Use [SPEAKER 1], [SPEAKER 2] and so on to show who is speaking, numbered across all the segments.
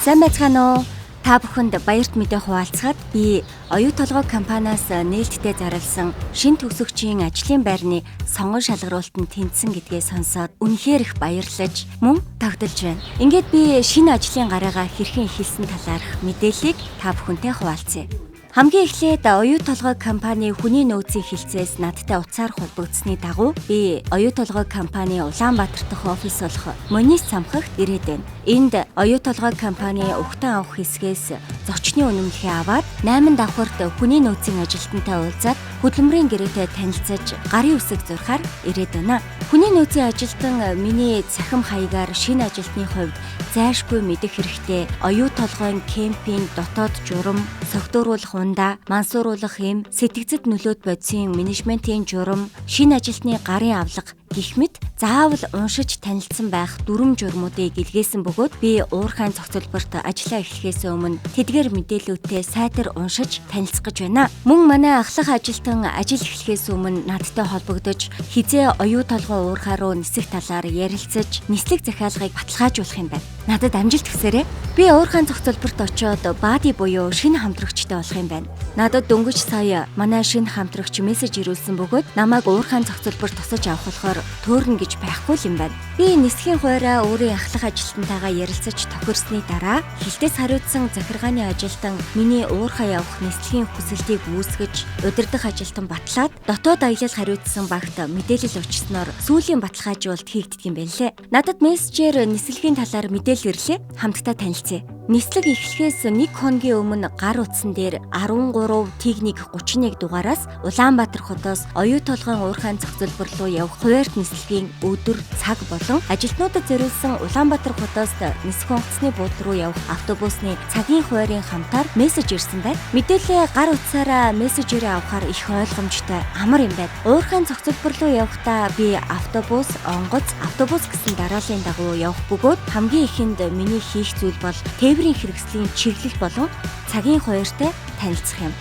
[SPEAKER 1] Сайн байцгаана уу? Та бүхэнд баярт мэдээ хуваалцахад би оюу толгой компаниас нээлттэй зарласан шин төгсөгчийн ажлын байрны сонгон шалгаруулалтанд тэнцсэн гэдгээ сонсоод үнэхээр их баярлаж мөн тогтолж байна. Ингээд би шинэ ажлын гараагаа хэрхэн эхэлсэн талаарх мэдээллийг та бүхэнтэй хуваалцъя. Хамгийн эхлээд оюу толгой компани хүний нөөцийн хилцээс надтай утсаар холбогдсны дагуу би оюу толгой компани Улаанбаатар дахь офис болох Монист самхагт ирээд байна. Энд оюу толгой компани өгтөн авах хэсгээс зочны үнэмлэхээ аваад 8 давхарт хүний нөөцийн ажилтнтай уулзаад хөдөлмөрийн гэрээтэй танилцаж гарын үсэг зурхаар ирээд байна. Хүний нөөцийн ажилтан миний цахим хаягаар шинэ ажилтны хувьд зайлшгүй мэдэх хэрэгтэй оюу толгойн кемпинг, дотоод журам, согтууруулах ундаа, мансууруулах эм, сэтгцэд нөлөөт бодисын менежментийн журам, шинэ ажилтны гарын авлага гэх мэт заавал уншиж танилцсан байх дүрм журмуудыг илгээсэн бөгөөд би уурхайн зохицолборт ажиллаа эхлэхээс өмнө тэдгээр мэдээллүүдтэй сайтар уншиж танилцах гэж байна. Мөн манай ахлах ажилтан ажил эхлэхээс өмнө надтай холбогдож хизээ оюу толгой уурхаа руу нисэх талаар ярилцаж нислэг захиалгыг баталгаажуулах юм байна. Надад амжилт хүсээрэй. Би уурхайн зохицолборт очиод бади буюу шинэ хамтрагчтай болох юм байна. Надад дөнгөж сая манай шинэ хамтрагч мессеж ирүүлсэн бөгөөд намайг уурхайн зохицолборт тусаж авах болохоор төөрнө гэж байхгүй юм байна. Би нисхийн хуурай өөрийн ахлах ажилтнтайгаа ярилцаж тохирсны дараа хилтэс хариуцсан захиргааны ажилтан миний уурхаа явах нислэгийн хүсэлтийг үүсгэж удирдах ажилтан батлаад дотоод аялал хариуцсан багт мэдээлэл өчсноор сүүлийн баталгаажуулалт хийгддэг юм байна лээ. Надад мессежээр нислэгийн талаар мэдээлэл ирлээ. Хамтдаа танилцъя. Нислэг эхлэхээс 1 хоногийн өмнө гар утсан дээр 13 Т1 31 дугаараас Улаанбаатар хотоос оюу толгойн уурхайн зохицолбор руу явах хуваарьт нислэгийн өдөр, цаг болон ажилтнуудад зориулсан Улаанбаатар хотоос нисэх онгоцны буудлын руу явах автобусны цагийн хуваарийн хамтаар мессеж ирсэн байна. Мэдээлэл гар утсаараа мессежээрээ авахаар их ойлгомжтой амар юм байна. Уурхайн зохицолбор руу явахдаа би автобус, онгоц, автобус гэсэн дарааллын дагуу явах бөгөөд хамгийн ихэнд миний хийх зүйл бол тээврийн хэрэгслийн чиглэл болон цагийн хуваарьтай танилцах юм.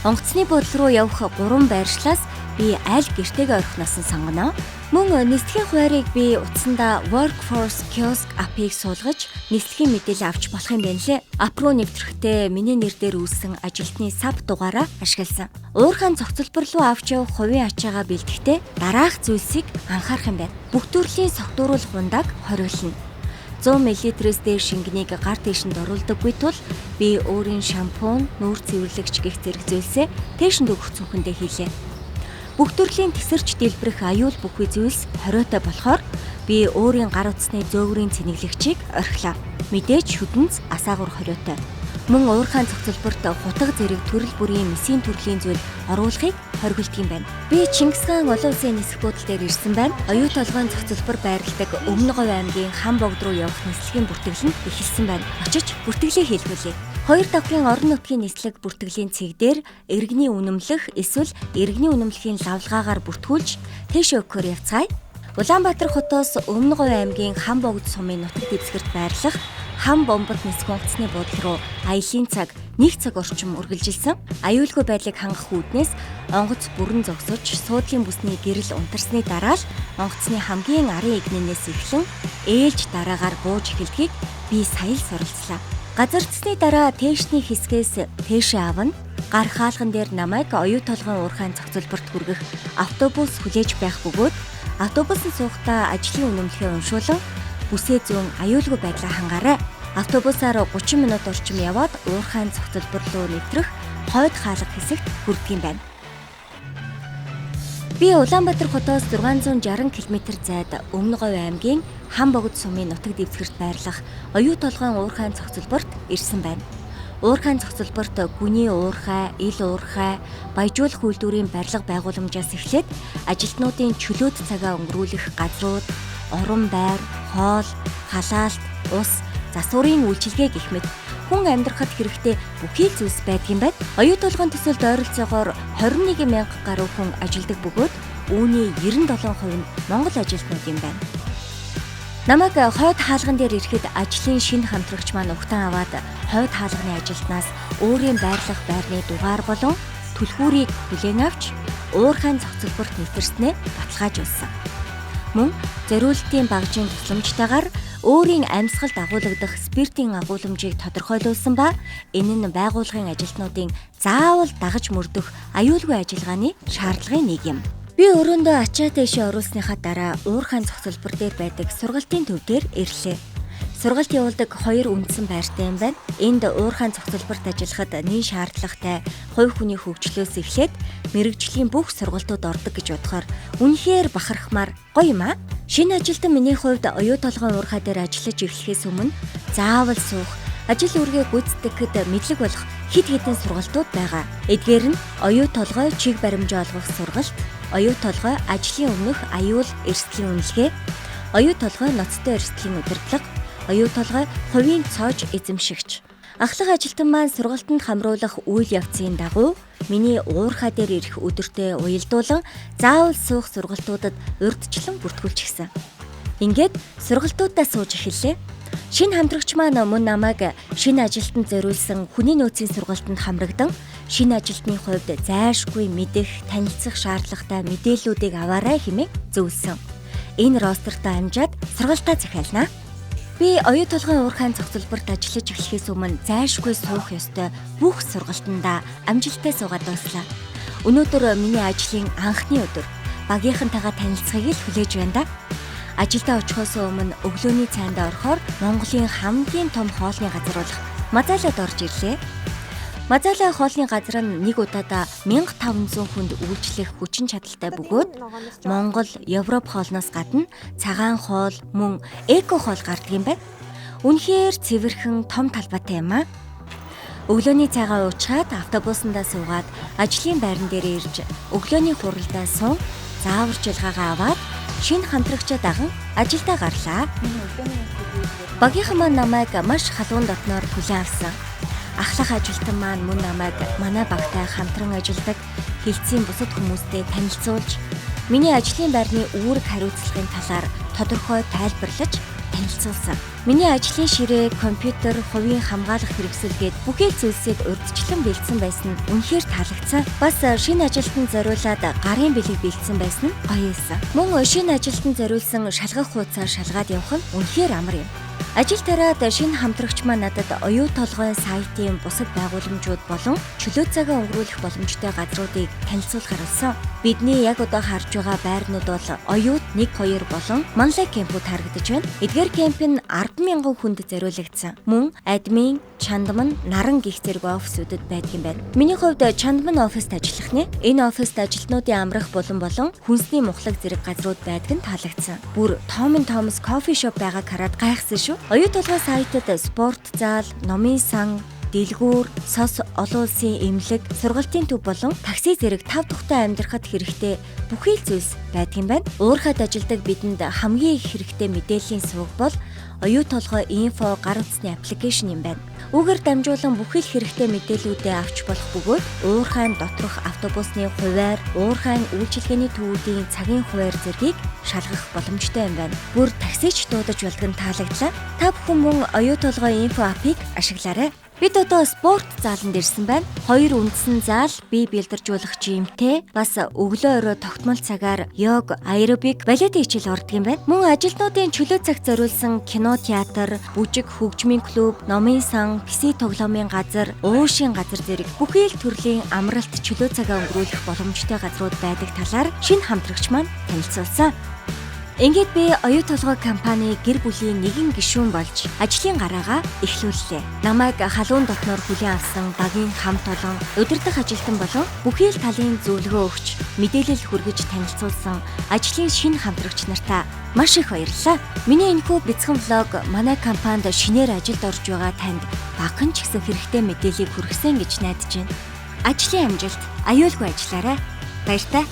[SPEAKER 1] Онгоцны буудлын руу явах 3 байршлаас би аль гэртээгээ орхиноос нь сонгоно. Мөн нислэгийн хуваарийг би утсандаа Workforce Kiosk апыг суулгаж нислэгийн мэдээлэл авч болох юм байна лээ. Ап руу нэвтрэхдээ миний нэр дээр үүссэн ажилтны сав дугаараа ашигласан. Уурхайн зохицолбор руу авч явах хувийн ачаагаа бэлтгэхдээ дараах зүйлсийг анхаарах юм байна. Бүх төрлийн согтууруулах ундааг хориглоно. 100 мл-с дээр шингэнийг гар тийшинд оруулдаггүй тул би өөрийн шампунь, нүүр цэвэрлэгч гэх зэрэг зүйлсээ тийшинд өгөх цүнхэндээ хийлээ. Бүх төрлийн тесэрч дэлбэрэх аюул бүхий зүйлс хориотой болохоор би өөрийн гар утасны зөөврийн цэнэглэгчийг орхилоо. Мэдээж шүдэнц асаагур хориотой. Мөн уурхайн зохицолборт хутга зэрэг төрөл бүрийн месийн төрлийн зүйл оруулахыг хоригддаг юм байна. Би Чингис хаан олон улсын нисэх буудлын дээр ирсэн байна. Оюу толгойн зохицолбор байрладаг Өмнө Говь аймгийн Хан богд руу явах нислэгийн бүртгэл нь эхэлсэн байна. Очиж бүртгэлээ хийлгүүлье. 2 давхрын орон нутгийн нислэг бүртгэлийн цэг дээр иргэний үнэмлэх эсвэл иргэний үнэмлэхийн лавлгаагаар бүртгүүлж тийшээ өгөхөөр явцгаая. Улаанбаатар хотоос Өмнө Говь аймгийн Хан богд сумын нутаг дэвсгэрт байрлах Хан бомбод нисэх онгоцны буудлын руу аялын цаг 1 цаг орчим үргэлжилсэн. Аюулгүй байдлыг хангах үүднээс онгоц бүрэн зогсож суудлын бүсний гэрэл унтарсны дараа л онгоцны хамгийн арын игнэнээс эхлэн ээлж дараагаар бууж эхэлдгийг би сая л суралцлаа. Газардсны дараа тээшний хэсгээс тээшээ авна. Гар хаалган дээр намайг оюу толгойн уурхайн зохицолборт хүргэх автобус хүлээж байх бөгөөд автобусын суухдаа ажлын үнэмлэхээ уншуулан бүсээ зүүн аюулгүй байдлаа хангаарай. Автобусаар 30 минут орчим яваад уурхайн зохицолбор руу нэвтрэх хойд хаалга хэсэгт хүрдэг юм байна. Би Улаанбаатар хотоос 660 км зайд Өмнө Говь аймгийн Хан богд сумын нутаг дэвсгэрт байрлах оюу толгойн уурхайн зохицолборт ирсэн байна. Уурхайн зохицолборт гүний уурхай, ил уурхай, баяжуулах үйлдвэрийн барилга байгууламжаас эхлээд ажилтнуудын чөлөөт цагаа өнгөрүүлэх газрууд, орон байр, хоол, халаалт, ус, засварын үйлчилгээ гэх мэт хүн амьдрахад хэрэгтэй бүхий зүйлс байдаг юм байна. Оюу толгойн төсөлд ойролцоогоор 21,000 гаруй хүн ажилладаг бөгөөд үүний 97% нь Монгол ажилтнууд юм байна. Намайг хойд хаалган дээр ирэхэд ажлын шинэ хамтрагч маань угтан аваад хойд хаалганы ажилтнаас өөрийн байрлах байрны дугаар болон түлхүүрийг хүлээн авч уурхайн зохицолборт нэвтэрснээ баталгаажуулсан. Мөн зориултын багжийн тусламжтайгаар өөрийн амьсгалд агуулгадах спиртийн агуулмжийг тодорхойлуулсан ба энэ нь байгууллагын ажилтнуудын заавал дагаж мөрдөх аюулгүй ажиллагааны шаардлагын нэг юм. Би өрөөндөө ачаа дэшээ оруулсныхаа дараа уурхайн зохицолбор дээр байдаг сургалтын төв дээр ирлээ. Сургалт явуулдаг 2 үндсэн байртай юм байна. Энд уурхайн зохицолборт ажиллахад нийт шаардлагатай хувь хүний хөгжлөөс эхлээд мэрэгжлийн бүх сургалтууд ордог гэж бодохоор үнэхээр бахархмаар гоё юм аа. Шинэ ажилтан миний хувьд оюу толгойн уурхай дээр ажиллаж эхлэхээс өмнө заавал суух, ажил үргээ гүйцэтгэхэд мэдлэг болох хэд хэдэн сургалтууд байгаа. Эдгээр нь оюу толгой чиг баримжаа олгох сургалт, оюу толгой ажлын өмнөх аюул эрсдлийн үнэлгээ, оюу толгой ноцтой эрсдлийн удирдлага, оюу толгой хувийн цоож эзэмшигч. Ахлах ажилтан маань сургалтанд хамруулах үйл явцын дагуу миний уурхай дээр ирэх өдөртөө уялдуулан заавал суух сургалтуудад урьдчилан бүртгүүлчихсэн. Ингээд сургалтуудаа сууж эхэллээ. Шинэ хамтрагч маань мөн намайг шинэ ажилтанд зориулсан хүний нөөцийн сургалтанд хамрагдан шинэ ажилтны хувьд зайлшгүй мэдэх, танилцах шаардлагатай мэдээллүүдийг аваарай хэмээн зөвлөсөн. Энэ ростертой амжаад сургалтаа захиалнаа. Би оюу толгойн уурхайн зохицолборт ажиллаж эхлэхээс өмнө зайлшгүй суух ёстой бүх сургалтандаа амжилттай суугаад дуслаа. Өнөөдөр миний ажлын анхны өдөр. Багийнхантайгаа танилцахыг л хүлээж байна да. Ажилдаа очихоос өмнө өглөөний цайнд орохоор Монголын хамгийн том хоолны газар болох Мазалаад орж ирлээ. Мазалаа хоолны газар нь нэг удаадаа 1500 хүнд үйлчлэх хүчин чадалтай бөгөөд Монгол, Европ хоолноос гадна цагаан хоол, мөн эко хоол гардаг юм байна. Үнэхээр цэвэрхэн том талбайтай юм аа. Өглөөний цайгаа уучаад автобусандаа суугаад ажлын байран дээр ирж өглөөний хуралдаа суун, зааварчилгаагаа аваад шинэ хамтрагчаа даган ажилдаа гарлаа. Багийнхан маань намайг маш халуун дотноор хүлээн авсан. Ахлах ажилтан маань мөн намайг манай багтай хамтран ажилладаг хэлтсийн бусад хүмүүстэй танилцуулж, миний ажлын байрны үүрэг хариуцлагын талаар тодорхой тайлбарлаж танилцуулсан. Миний ажлын ширээ, компьютер, хувийн хамгаалах хэрэгсэл гээд бүхэл зүйлсийг урьдчилан бэлдсэн байсан нь үнэхээр таалагдсан. Бас шинэ ажилтанд зориулаад гарын бэлэг бэлдсэн байсан нь гоё юмсан. Мөн шинэ ажилтанд зориулсан шалгах хуудасаар шалгаад явах нь үнэхээр амар юм. Ажил тараад шинэ хамтрагч маань надад оюу толгойн сайтын бусад байгууламжууд болон чөлөө цагаа өнгөрүүлэх боломжтой газруудыг танилцуулахар болсон. Бидний яг одоо харж байгаа байрнууд бол оюут 1-2 болон манлай кемпүүд харагдаж байна. Эдгээр кемп нь 10,000 хүнд зориулагдсан. Мөн админ, чандман, наран гих зэрэг офисуудад байдаг юм байна. Миний хувьд чандман офист ажиллах нэ. Энэ офист ажилтнуудын амрах болон хүнсний мухлаг зэрэг газрууд байдаг нь таалагдсан. Бүр Томс кофе шоп байгааг хараад гайхсан шүү. Оюу толгой сайтад спорт зал, номын сан, дэлгүүр, сос олон улсын эмнэлэг, сургалтын төв болон такси зэрэг тав тухтай амьдрахад хэрэгтэй бүхий л зүйлс байдаг юм байна. Уурхайд ажилладаг бидэнд хамгийн их хэрэгтэй мэдээллийн сувг бол оюу толгой инфо гар утасны аппликейшн юм байна. Үүгээр дамжуулан бүхий л хэрэгтэй мэдээллүүдээ авч болох бөгөөд уурхайн доторх автобусны хуваар, уурхайн үйлчилгээний төвүүдийн цагийн хуваар зэргийг шалгах боломжтой юм байна. Бүр таксич дуудаж болдог нь таалагдлаа. Та бүхэн мөн оюу толгой инфо апыг ашиглаарай. Бид одоо спорт зааланд ирсэн байна. 2 үндсэн заал, бие бэлдэржүүлэх жимтэй, бас өглөө орой тогтмол цагаар йог, аэробик, балет хичээл ордог юм байна. Мөн ажилтнуудын чөлөө цагт зориулсан кино, театр, бүжиг, хөгжмийн клуб, номын сан, пси тоглоомын газар, уушийн газар зэрэг бүхий л төрлийн амралт чөлөө цагаа өнгөрүүлэх боломжтой газрууд байдаг талаар шинэ хамтрагч маань танилцуулсан. Ингээд би оюу толгой компани гэр бүлийн нэгэн гишүүн болж ажлын гараагаа эхлүүллээ. Намайг халуун дотноор хүлээн авсан багийн хамт олон удирдах ажилтан болон бүхий л талын зөвлөгөө өгч мэдээлэл хүргэж танилцуулсан ажлын шинэ хамтрагч нартаа маш их баярлалаа. Миний энэхүү бяцхан влог манай компанид шинээр ажилд орж байгаа танд багахан ч гэсэн хэрэгтэй мэдээллийг хүргэсэн гэж найдаж байна. Ажлын амжилт, аюулгүй ажиллаарай. Баяртай.